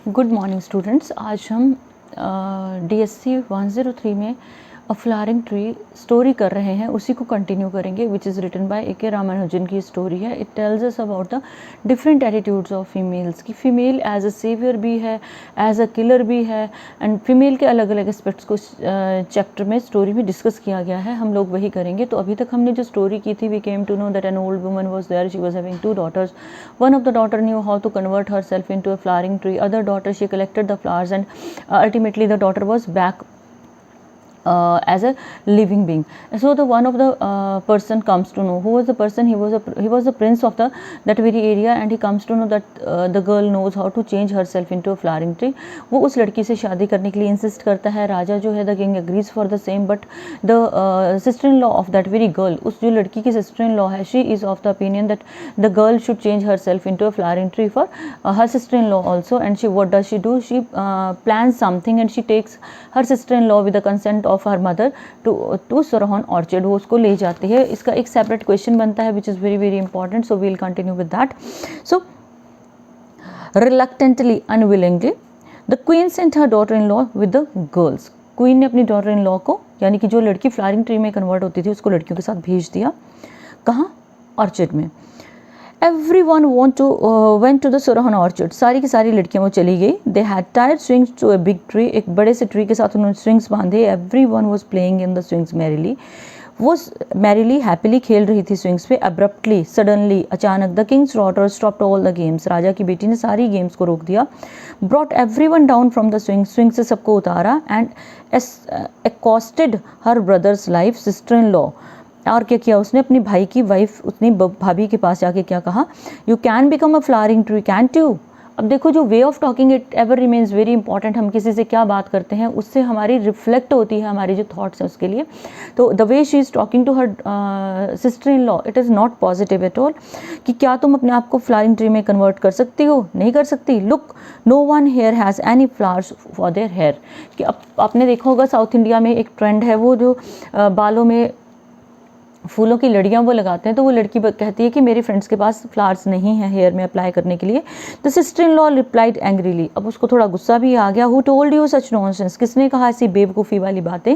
Good morning students. आज हम DSC 103 में अ फ्लावरिंग ट्री स्टोरी कर रहे हैं, उसी को कंटिन्यू करेंगे, which is written by A.K. Ramanujan की स्टोरी है। It tells us about the different attitudes of females की फीमेल एज अ सेवियर भी है, एज अ किलर भी है, एंड फीमेल के अलग अलग एस्पेक्ट्स को चैप्टर में स्टोरी में डिस्कस किया गया है। हम लोग वही करेंगे। तो अभी तक हमने जो स्टोरी की थी, we came to know that an old woman was there, she was having 2 daughters. One of the daughter knew how to convert herself into a flowering tree. Other daughter, she collected the flowers, and ultimately the daughter was back as a living being. So the one of the person comes to know who was the person. He was the prince of that very area, and he comes to know that the girl knows how to change herself into a flowering tree. वो उस लड़की से शादी करने के लिए insist करता है। राजा जो है, the king agrees for the same, but the sister-in-law of that very girl, उस जो लड़की की sister-in-law है, she is of the opinion that the girl should change herself into a flowering tree for her sister-in-law also. And what does she do? She plans something, and she takes her sister-in-law with the consent of her mother to Sorahan orchard. वो उसको ले जाती है। इसका एक separate question बनता है which is very very important, so we'll continue with that. So reluctantly, unwillingly, the queen sent her daughter-in-law with the girls. Queen ने अपनी डॉटर इन लॉ को, यानी कि जो लड़की फ्लावरिंग ट्री में कन्वर्ट होती थी, उसको लड़कियों के साथ भेज दिया। कहाँ? ऑर्चर्ड में। Everyone went to the Sorahan orchard. सारी की सारी लड़कियां वो चली गई। They had tied strings to a big tree. एक बड़े से ट्री के साथ उन्होंने स्ट्रिंग्स बांधे। Everyone was playing in the swings merrily. वो मैरिली हैप्पीली खेल रही थी स्विंग्स पे। अब्रप्टली, सडनली, अचानक, the king's daughter stopped all the games. राजा की बेटी ने सारी गेम्स को रोक दिया। Brought everyone down from the swing से सबको उतारा, and accosted her brother's wife sister in law. और क्या किया उसने? अपनी भाई की वाइफ, अपनी भाभी के पास जाके क्या कहा? You can become a flowering tree, cantt you? अब देखो, जो way of talking it ever remains very important. हम किसी से क्या बात करते हैं, उससे हमारी रिफ्लेक्ट होती है हमारी जो थॉट्स हैं उसके लिए। तो the way she is talking to her sister in law, it is not positive at all. कि क्या तुम अपने आप को फ्लावरिंग ट्री में कन्वर्ट कर सकती हो? नहीं कर सकती। Look, no one here has any flowers for their hair. कि आपने देखा होगा साउथ इंडिया में एक ट्रेंड है, वो जो बालों में फूलों की लड़ियाँ वो लगाते हैं। तो वो लड़की कहती है कि मेरी फ्रेंड्स के पास फ्लावर्स नहीं है हेयर में अप्लाई करने के लिए। The sister in law replied angrily. अब उसको थोड़ा गुस्सा भी आ गया। Who told you such nonsense? किसने कहा ऐसी बेवकूफ़ी वाली बातें?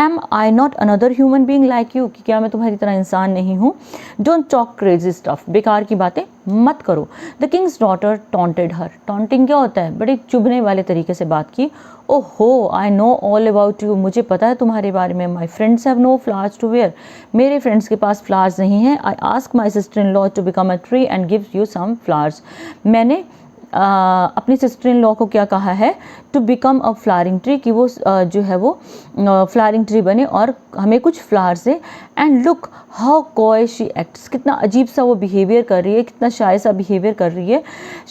Am I not another human being like you? कि क्या मैं तुम्हारी तरह इंसान नहीं हूँ? Don't talk crazy stuff. बेकार की बातें मत करो. The king's daughter taunted her. Taunting क्या होता है? बड़े चुभने वाले तरीके से बात की। ओहो, I know all about you. मुझे पता है तुम्हारे बारे में. My friends have no flowers to wear. मेरे फ्रेंड्स के पास फ्लावर्स नहीं हैं. I ask my sister in law to become a tree and give you some flowers. मैंने अपनी सिस्टर इन लॉ को क्या कहा है? To become a flowering tree, कि वो जो है वो फ्लावरिंग ट्री बने और हमें कुछ flowers they. And look how coy she acts. कितना अजीब सा वो बिहेवियर कर रही है, कितना शाय सा बिहेवियर कर रही है.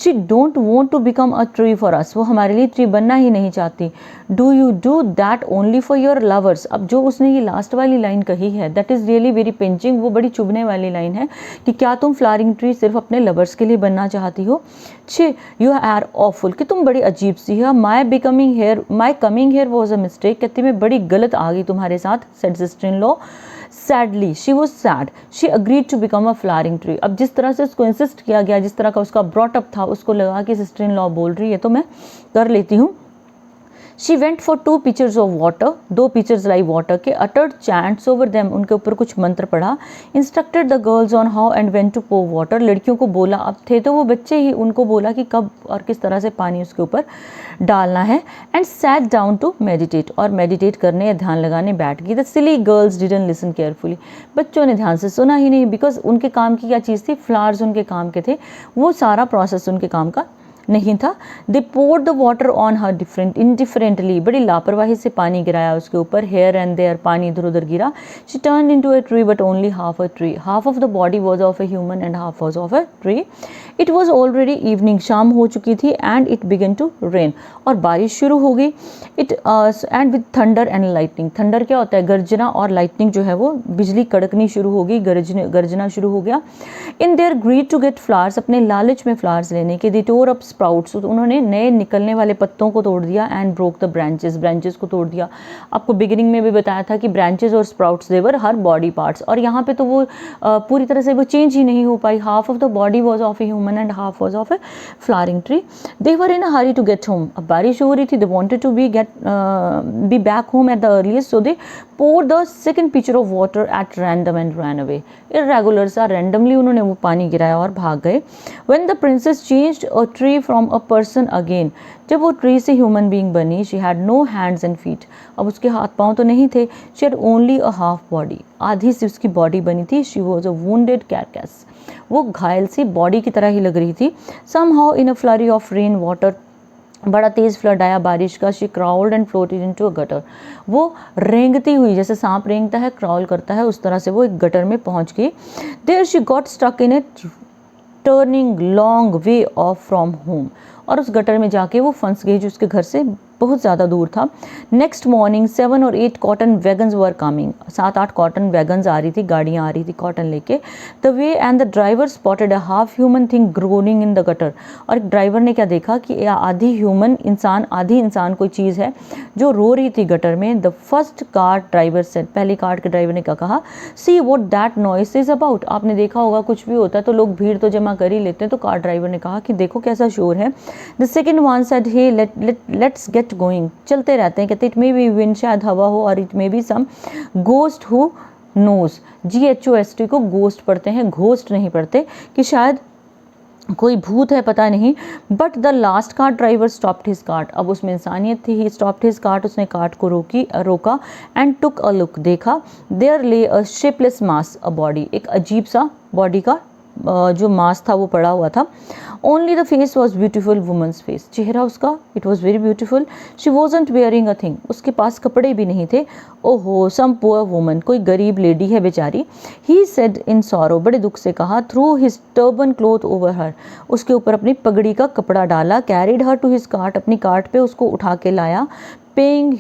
She don't want to become a tree for us. वो हमारे लिए ट्री बनना ही नहीं चाहती. Do you do that only for your lovers. अब जो उसने ये लास्ट वाली लाइन कही है, that is really very pinching. वो बड़ी चुभने वाली लाइन है कि क्या तुम फ्लावरिंग ट्री सिर्फ अपने लवर्स के लिए बनना चाहती हो? छे, यू आर ऑफुल. कि तुम बड़ी अजीब सी है. My coming here was a mistake. कहती मैं बड़ी गलत आ गई तुम्हारे साथ. Said sister in law. Sadly, she was sad. She agreed to become a flowering tree. अब जिस तरह से उसको इंसिस्ट किया गया, जिस तरह का उसका ब्रॉटअप था, उसको लगा कि सिस्टर इन लॉ बोल रही है तो मैं कर लेती हूँ. She went for 2 pitchers of water. 2 pitchers lie water के. Uttered chants over them. उनके ऊपर कुछ मंत्र पढ़ा. Instructed the girls on how and when to pour water. लड़कियों को बोला, अब थे तो वो बच्चे ही, उनको बोला कि कब और किस तरह से पानी उसके ऊपर डालना है. And sat down to meditate. और मेडिटेट करने या ध्यान लगाने बैठ गई. The silly girls didn't listen carefully. बच्चों ने ध्यान से सुना ही नहीं, बिकॉज उनके काम की क्या चीज़ थी? फ्लावर्स उनके काम के थे. वो सारा प्रोसेस उनके काम का नहीं था. They poured the water on her indifferently. बड़ी लापरवाही से पानी गिराया उसके ऊपर. Here and there. पानी इधर उधर गिरा. She turn into a tree but only half a tree. Half of the body was of a human and half was of a tree. It was already evening. शाम हो चुकी थी. And it began to rain. और बारिश शुरू हो गई. It end with thunder and lightning. Thunder क्या होता है? गर्जना. और लाइटनिंग जो है वो बिजली कड़कनी शुरू हो गई, गर्जना शुरू हो गया. In their greed to get flowers. अपने लालच में फ्लावर्स लेने के. दे टोर अप स्प्राउट्स, तो उन्होंने नए निकलने वाले पत्तों को तोड़ दिया, and broke the branches, branches को तोड़ दिया। आपको बिगिनिंग में भी बताया था कि ब्रांचेस और स्प्राउट्स देवर हर बॉडी पार्ट्स, और यहाँ पे तो वो पूरी तरह से वो चेंज ही नहीं हो पाई। Half of the body was of a human and half was of a flowering tree. They were in a hurry to get home, अब बारिश हो रही थी, they wanted to be back home at the earliest, so they poured the second pitcher of water at random and ran away. Irregular सा randomly उन्होंने वो पानी गिराया और भाग गए। When the princess changed a tree from a person again, जब वो ट्री से ह्यूमन बीइंग बनी, she had no hands and feet, अब उसके हाथ पाँव तो नहीं थे, she had only a half body, आधी सी उसकी बॉडी बनी थी। She was a wounded carcass, वो घायल सी बॉडी की तरह ही लग रही थी। Somehow in a flurry of rain water, बड़ा तेज़ फ्लड आया बारिश का, she crawled and floated into a gutter, वो रेंगती हुई, जैसे सांप रेंगता है, क्राउल करता है, उस तरह से वो एक गटर में पहुंच गई। There she got stuck in a turning long way off from home, और उस गटर में जाके वो फंस गई जो उसके घर से बहुत ज़्यादा दूर था। Next morning 7 or 8 cotton wagons were coming, 7-8 cotton wagons आ रही थी, गाड़ियाँ आ रही थी कॉटन लेके। The way and the driver spotted a half human thing groaning in the gutter, और एक ड्राइवर ने क्या देखा कि आधी ह्यूमन इंसान, आधी इंसान कोई चीज़ है जो रो रही थी गटर में। The first car driver said, पहली कार के ड्राइवर ने क्या कहा, see what that noise is about, आपने देखा होगा कुछ भी होता है तो लोग भीड़ तो जमा कर ही लेते हैं, तो कार ड्राइवर ने कहा कि देखो कैसा शोर है। The second one said, hey let's get going, चलते रहते हैं, कहते इट मे बी विंड, शायद हवा हो, और it may be some ghost who knows, GHOST को गोस्ट पढ़ते हैं, घोस्ट नहीं पढ़ते, कि शायद कोई भूत है, पता नहीं। But the last cart driver stopped his cart, अब उसमें इंसानियत थी। ही स्टॉप्ड हिज कार्ट, उसने कार्ट को रोका एंड टुक अ लुक, देखा। देयर ले अ शेपलेस मास, अ बॉडी, एक अजीब सा बॉडी का जो मास था वो पड़ा हुआ था। Only the face was beautiful, women's face, चेहरा उसका it was very beautiful. She wasn't wearing a thing, उसके पास कपड़े भी नहीं थे। ओहो, सम पुअर वुमन, कोई गरीब लेडी है बेचारी। ही सेड इन सॉरो, बड़े दुख से कहा। Threw his turban cloth over her, उसके ऊपर अपनी पगड़ी का कपड़ा डाला। Carried her to his cart, अपनी कार्ट पे उसको उठा के लाया। Paying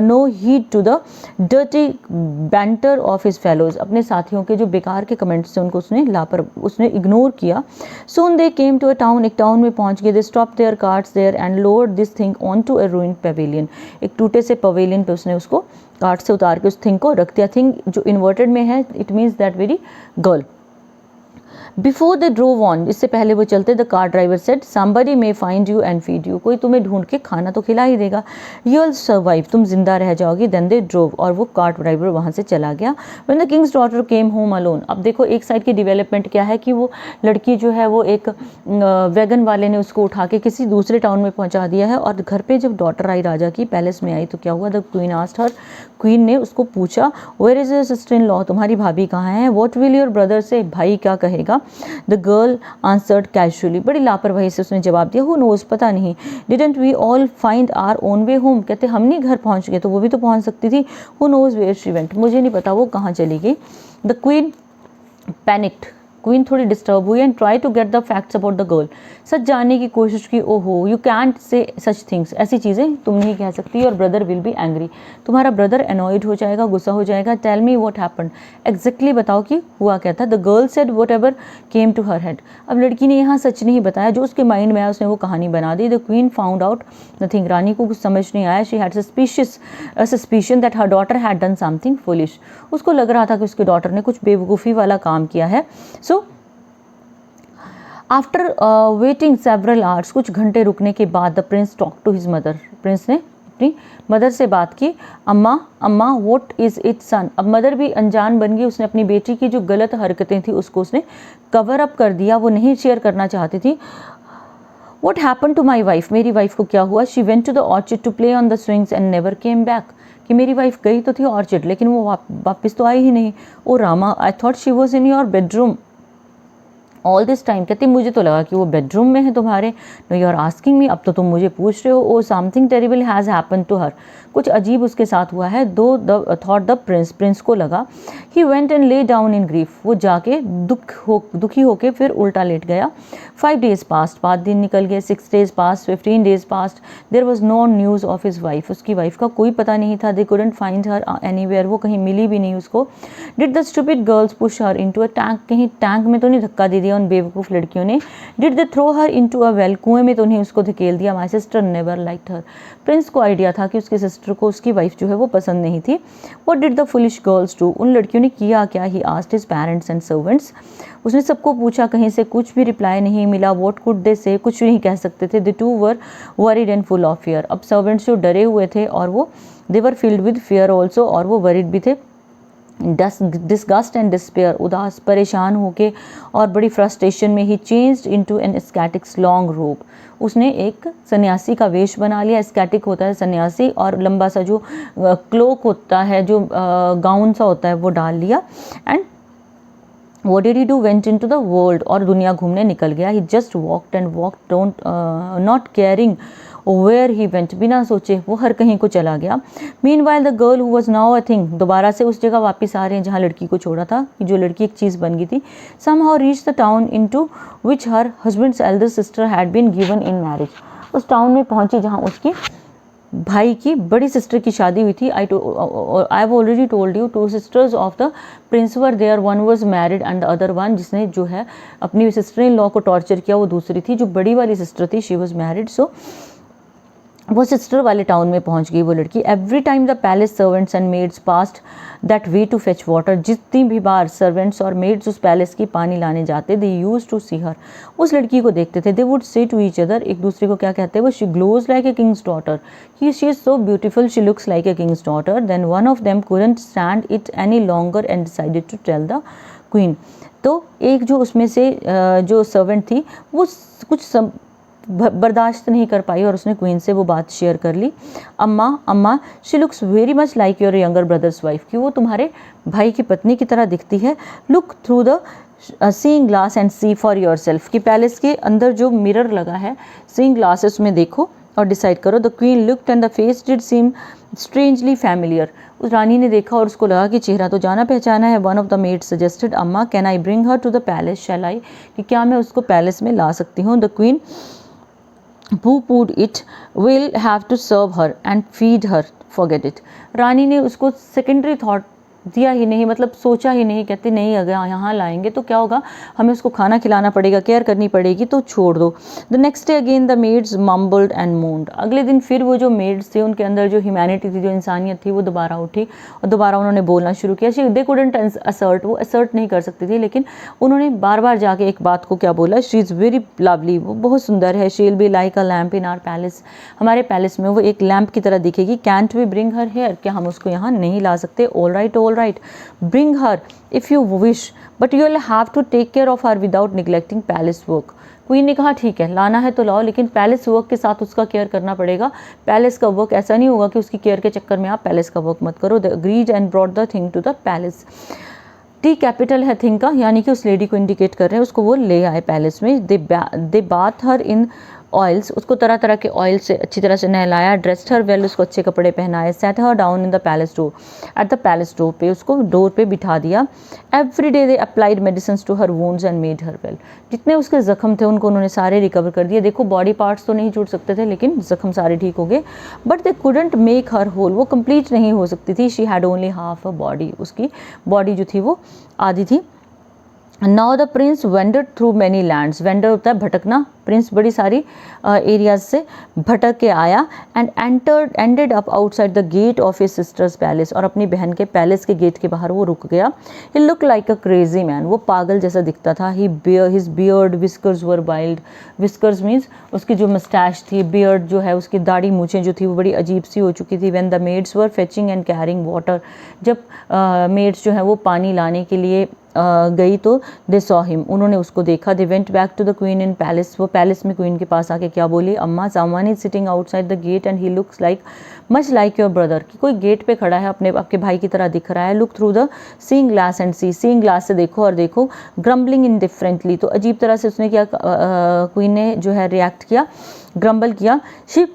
no heed to the dirty banter of his fellows, अपने साथियों के जो बेकार के कमेंट्स थे उनको उसने इग्नोर किया। Soon they came to a town, एक टाउन में पहुंच गए। They stop their carts there and lowered this thing on to a ruined pavilion, एक टूटे से पवेलियन पे उसने उसको कार्ट से उतार के उस थिंग को रख दिया। थिंग जो इन्वर्टेड में है, it means that very girl. Before they drove on, इससे पहले वो चलते, the car driver said, somebody may find you and feed you, कोई तुम्हें ढूंढ के खाना तो खिला ही देगा। यू विल सर्वाइव, तुम जिंदा रह जाओगी। देन दे ड्रोव, और वो कार ड्राइवर वहाँ से चला गया। When the king's daughter came home alone, अब देखो एक साइड की डेवलपमेंट क्या है कि वो लड़की जो है वो एक वैगन वाले ने उसको उठा के किसी दूसरे टाउन में पहुँचा दिया है, और घर पर जब डॉटर आई राजा की, पैलेस में आई, तो क्या हुआ, the queen asked her, queen ने उसको पूछा, where is your sister in law, तुम्हारी भाभी कहाँ है। व्हाट विल योर ब्रदर से, भाई क्या कहेगा। द गर्ल आंसर्ड कैजुअली, बड़ी लापरवाही से उसने जवाब दिया, हु नोज, पता नहीं। Didn't we all find our own way home, कहते हम नहीं घर पहुंच गए तो वो भी तो पहुंच सकती थी। Who knows where she went, मुझे नहीं पता वो कहाँ चली गई। द क्वीन पैनिक्ड, क्वीन थोड़ी डिस्टर्ब हुई, and try to get the facts about the girl, सच जानने की कोशिश की। ओहो, यू कैंट से सच थिंग्स, ऐसी चीज़ें तुम नहीं कह सकती। और ब्रदर विल बी एंग्री, तुम्हारा ब्रदर एनॉयड हो जाएगा, गुस्सा हो जाएगा। Tell me what happened, exactly बताओ कि हुआ क्या था। The girl said whatever came to her head, अब लड़की ने यहाँ सच नहीं बताया, जो उसके माइंड में आया उसने वो कहानी बना दी। The queen found out nothing, रानी को कुछ समझ नहीं आया। She had suspicion that her daughter had done something foolish, उसको लग रहा था कि उसकी डॉटर ने कुछ बेवकूफ़ी वाला काम किया है। So after waiting several hours, कुछ घंटे रुकने के बाद, the prince talk to his mother, prince ने अपनी मदर से बात की। अम्मा अम्मा व्हाट इज़ इट सन, अब मदर भी अनजान बन गई, उसने अपनी बेटी की जो गलत हरकतें थी उसको उसने कवर अप कर दिया, वो नहीं शेयर करना चाहती थी। What happen to my wife, मेरी वाइफ को क्या हुआ। She went to the orchard to play on the swings and never came back, कि मेरी वाइफ गई तो थी ऑर्चिड लेकिन वो वापस तो आई ही नहीं। Oh Rama, I thought she was in your bedroom all this time, कहती मुझे तो लगा कि वो बेडरूम में है तुम्हारे। No you are asking me, अब तो तुम मुझे पूछ रहे हो। Oh something terrible has happen to her, कुछ अजीब उसके साथ हुआ है। Though the thought the prince, prince को लगा। He went and lay down in grief, वो जाके दुखी होके फिर उल्टा लेट गया। 5 days पास्ट, 5 दिन निकल गए। 6 days past, 15 days past. There was no news of his wife, उसकी वाइफ का कोई पता नहीं था। They couldn't find her anywhere, वो कहीं मिली भी नहीं उसको। Did the stupid girls push her into a tank, कहीं टैंक में तो नहीं धक्का दे दिया उन बेवकूफ़ लड़कियों ने। Did they throw her into a well, कुएं में तो उन्हें उसको धकेल दिया। My sister never liked her, prince को आइडिया था कि उसकी सिस्टर को उसकी वाइफ जो है वो पसंद नहीं थी। What did the foolish girls do, उन लड़कियों ने किया क्या? He asked his parents and servants, उसने सबको पूछा, कहीं से कुछ भी रिप्लाई नहीं मिला। व्हाट कुड दे से, कुछ नहीं कह सकते थे। The two were worried and full of fear, अब सर्वेंट्स जो डरे हुए थे और वो दे वर फिल्ड विद फियर ऑल्सो, और वो वरीड भी थे। डिस्गस्ट एंड डिस्पेयर, उदास परेशान होके और बड़ी फ्रस्ट्रेशन में ही चेंज्ड इनटू एन स्कैटिक्स लॉन्ग रोब, उसने एक सन्यासी का वेश बना लिया। स्कैटिक होता है सन्यासी, और लंबा सा जो क्लोक होता है, जो गाउन सा होता है, वो डाल लिया। And What did he do? Went into the world, और दुनिया घूमने निकल गया। He just walked and walked, not caring where he went, बिना सोचे वो हर कहीं को चला गया। Meanwhile the girl who was now a thing, दोबारा से उस जगह वापस आ रहे हैं जहाँ लड़की को छोड़ा था, जो लड़की एक चीज़ बन गई थी। Somehow reached the town into which her husband's elder sister had been given in marriage, उस टाउन में पहुंची जहाँ उसकी भाई की बड़ी सिस्टर की शादी हुई थी। I have already told you, two sisters of the prince were there, one was married and the other one, जिसने जो है अपनी सिस्टर इन लॉ को टॉर्चर किया वो दूसरी थी। जो बड़ी वाली सिस्टर थी शी वाज मैरिड, सो वो सिस्टर वाले टाउन में पहुंच गई वो लड़की। Every time the palace servants and maids passed that way to fetch water, जितनी भी बार सर्वेंट्स और मेड्स उस पैलेस की पानी लाने जाते, दे यूज टू सी हर, उस लड़की को देखते थे। They would say to each other, एक दूसरे को क्या कहते हैं वो, she glows like a king's daughter, she is so beautiful, she looks like a king's daughter. Then one of them couldn't stand it any longer and decided to tell the queen, तो एक जो उसमें से जो servant थी वो कुछ बर्दाश्त नहीं कर पाई और उसने क्वीन से वो बात शेयर कर ली। अम्मा she looks very much like your younger brother's wife, कि वो तुम्हारे भाई की पत्नी की तरह दिखती है। Look through the seeing glass and see for yourself, कि पैलेस के अंदर जो मिरर लगा है सीइंग ग्लास है उसमें देखो और डिसाइड करो। The queen looked and the face did seem strangely familiar, उस रानी ने देखा और उसको लगा कि चेहरा तो जाना पहचाना है। One of the maid suggested, amma can I bring her to the palace, shall I, कि क्या मैं उसको पैलेस में ला सकती हूँ। The queen pooh-poohed it, will have to serve her and feed her, forget it, रानी ने उसको सेकेंडरी थॉट दिया ही नहीं, मतलब सोचा ही नहीं, कहते नहीं अगर यहाँ लाएंगे तो क्या होगा, हमें उसको खाना खिलाना पड़ेगा, केयर करनी पड़ेगी, तो छोड़ दो। The next day again the maids mumbled and moaned, अगले दिन फिर वो जो मेड्स थे उनके अंदर जो ह्यूमैनिटी थी, जो इंसानियत थी, वो दोबारा उठी और दोबारा उन्होंने बोलना शुरू किया। दे कुडंट असर्ट, वो असर्ट नहीं कर सकती थी, लेकिन उन्होंने बार बार जाके एक बात को क्या बोला, शी इज़ वेरी लवली, वो बहुत सुंदर है। She will be like a lamp in our palace, हमारे पैलेस में वो एक लैम्प की तरह दिखेगी। Can't we bring her here, क्या हम उसको यहाँ नहीं ला सकते? All right, bring her if you wish, but you will have to take care of her without neglecting palace work. Queen ने कहा ठीक है लाना है तो लाओ, लेकिन पैलेस वर्क के साथ उसका केयर करना पड़ेगा। पैलेस का वर्क ऐसा नहीं होगा कि उसकी केयर के चक्कर में आप पैलेस का वर्क मत करो। agreed and brought the thing to the palace. T capital है थिंग का, यानी कि उस लेडी को इंडिकेट कर रहे हैं, उसको वो ले आए पैलेस में। दे बाथ हर इन ऑयल्स, उसको तरह तरह के ऑयल से अच्छी तरह से नहलाया। ड्रेस्ड हर वेल, उसको अच्छे कपड़े पहनाए। Set her down in the palace door, at the palace door पे, उसको डोर पे बिठा दिया। Every day they applied medicine to her wounds and made her well, जितने उसके जख्म थे उनको उन्होंने सारे रिकवर कर दिए। देखो बॉडी पार्ट्स तो नहीं छूट सकते थे, लेकिन जख्म सारे ठीक हो गए। But they couldn't make her whole, वो कंप्लीट नहीं हो सकती थी। She had only half a body, उसकी बॉडी जो थी वो आधी थी। Now the prince wandered through many lands, wander होता है भटकना, प्रिंस बड़ी सारी एरियाज से भटक के आया। And ended up outside the gate of his sister's palace, और अपनी बहन के पैलेस के गेट के बाहर वो रुक गया। He look like a crazy man, वो पागल जैसा दिखता था। His beard whiskers were wild, whiskers means उसकी जो मस्टैश थी, बियर्ड जो है उसकी दाढ़ी मूछें जो थी वो बड़ी अजीब सी हो चुकी थी। When the maids were fetching and carrying water, जब मेड्स जो है वो पानी लाने के लिए गई तो दे सॉ हिम, उन्होंने उसको देखा। They went back to the queen in palace, वो पैलेस में क्वीन के पास आके क्या बोली, अम्मा someone is sitting outside the gate and he looks like much like your brother, कि कोई गेट पे खड़ा है आपके भाई की तरह दिख रहा है। Look through the seeing glass and see, seeing glass से देखो और देखो। ग्रम्बलिंग इंडिफरेंटली, तो अजीब तरह से उसने क्या क्वीन ने जो है रिएक्ट किया, ग्रम्बल किया। She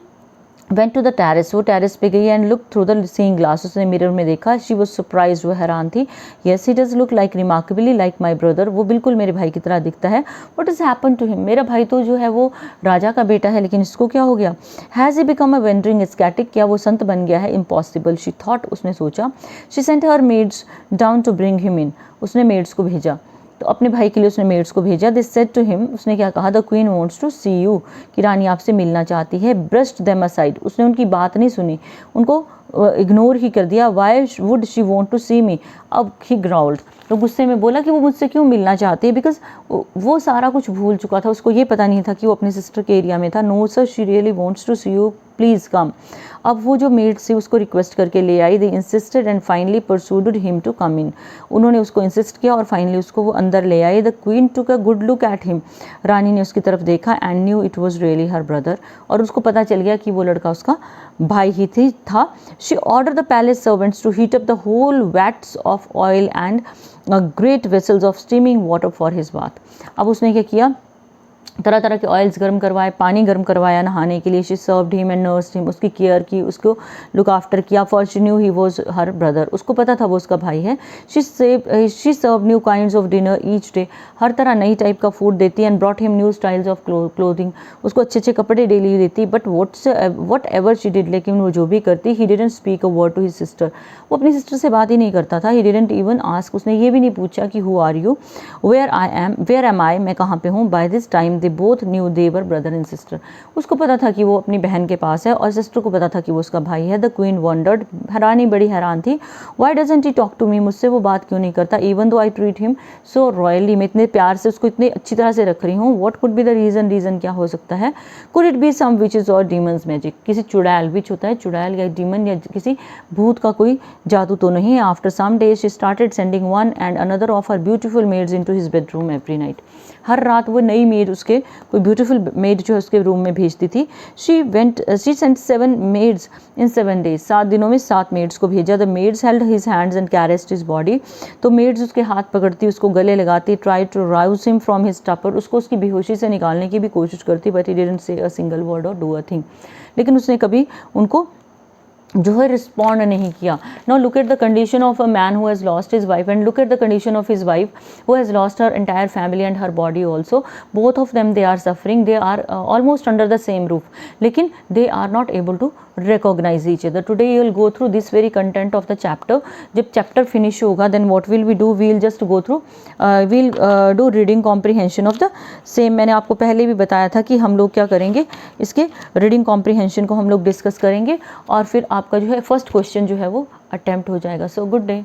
went to the terrace, वो टेरेस पे गई and look through the seeing glass, उसने मिरर में देखा। शी वॉज सरप्राइज, वो हैरान थी। Yes he does look like remarkably like my brother, वो बिल्कुल मेरे भाई की तरह दिखता है। What is happen to him, मेरा भाई तो जो है वो राजा का बेटा है, लेकिन इसको क्या हो गया। Has he become a wandering ascetic, क्या वो संत बन गया है। इम्पॉसिबल, शी थॉट, उसने सोचा। She sent her maids down to bring him in, उसने मेड्स को भेजा तो अपने भाई के लिए उसने मेड्स को भेजा। दिस सेड टू हिम, उसने क्या कहा, the queen wants to see you, कि रानी आपसे मिलना चाहती है। ब्रश्ड देम असाइड, उसने उनकी बात नहीं सुनी, उनको इग्नोर ही कर दिया। Why would she want to see me, अब ही ग्राउल्ड, तो गुस्से में बोला कि वो मुझसे क्यों मिलना चाहती है, बिकॉज वो सारा कुछ भूल चुका था, उसको ये पता नहीं था कि वो अपने सिस्टर के एरिया में था। No sir, she really wants to see you, please come. अब वो जो मेड से उसको रिक्वेस्ट करके ले आई। They insisted and finally persuaded him to come in, उन्होंने उसको इंसिस्ट किया और फाइनली उसको वो अंदर ले आई। The queen took a good look at him, रानी ने उसकी तरफ देखा and knew it was really her brother, और उसको पता चल गया कि वो लड़का उसका भाई ही था। She order the palace servants to heat up the whole vats of oil and great vessels of steaming water for his bath. अब उसने क्या किया, तरह तरह के ऑयल्स गर्म करवाए, पानी गर्म करवाया नहाने के लिए। She served him and nursed him, उसकी केयर की, उसको लुक आफ्टर किया। For she knew he was her brother, उसको पता था वो उसका भाई है। She serve new kinds of dinner each day, हर तरह नई टाइप का फूड देती। And brought him new styles of clothing, उसको अच्छे अच्छे कपड़े डेली देती। But whatever she did, लेकिन वो जो भी करती, he didn't speak a word to his sister, वो अपनी सिस्टर से बात ही नहीं करता था। ही डिडंट इवन आस्क, उसने ये भी नहीं पूछा कि who are you, where am I, मैं कहाँ पे हूँ। By this time they both knew they were brother and sister, उसको पता था कि वो अपनी बहन के पास है और सिस्टर को पता था कि वो उसका भाई है। द क्वीन वंडर्ड, रानी बड़ी हैरान थी। Why doesn't he talk to me, मुझसे वो बात क्यों नहीं करता। Even though I treat him so royally, मैं इतने प्यार से उसको इतनी अच्छी तरह से रख रही हूँ। What could be the reason, reason क्या हो सकता है। Could it be some witches or demons magic, किसी चुड़ैल, विच होता है चुड़ैल या डीमन, या किसी भूत का कोई जादू तो नहीं है। After some days she started sending one and another of her beautiful maids into his bedroom every night, हर रात वो नई मेड, उसके कोई ब्यूटीफुल मेड जो है उसके रूम में भेजती थी। She sent 7 maids in 7 days, 7 दिनों में 7 मेड्स को भेजा। The maids held his hands and caressed his body, तो मेड्स उसके हाथ पकड़ती, उसको गले लगाती। Try to rouse him from his stupor, उसको उसकी बेहोशी से निकालने की भी कोशिश करती। But he didn't say a single word और डू अ थिंग, लेकिन उसने कभी उनको जो है रिस्पॉन्ड नहीं किया। Now look at the condition of a man who has lost his wife and look at the condition of his wife who has lost her entire family and her body also. Both of them they are suffering, they are almost under the same roof, लेकिन they are not able to recognize each other. Today you will go through this very content of the chapter. जब chapter finish होगा then what will we do, we'll just go through we'll do reading comprehension of the same. मैंने आपको पहले भी बताया था कि हम लोग क्या करेंगे, इसके reading comprehension को हम लोग डिस्कस करेंगे और फिर आपका जो है फर्स्ट क्वेश्चन जो है वो अटेम्प्ट हो जाएगा. So good day.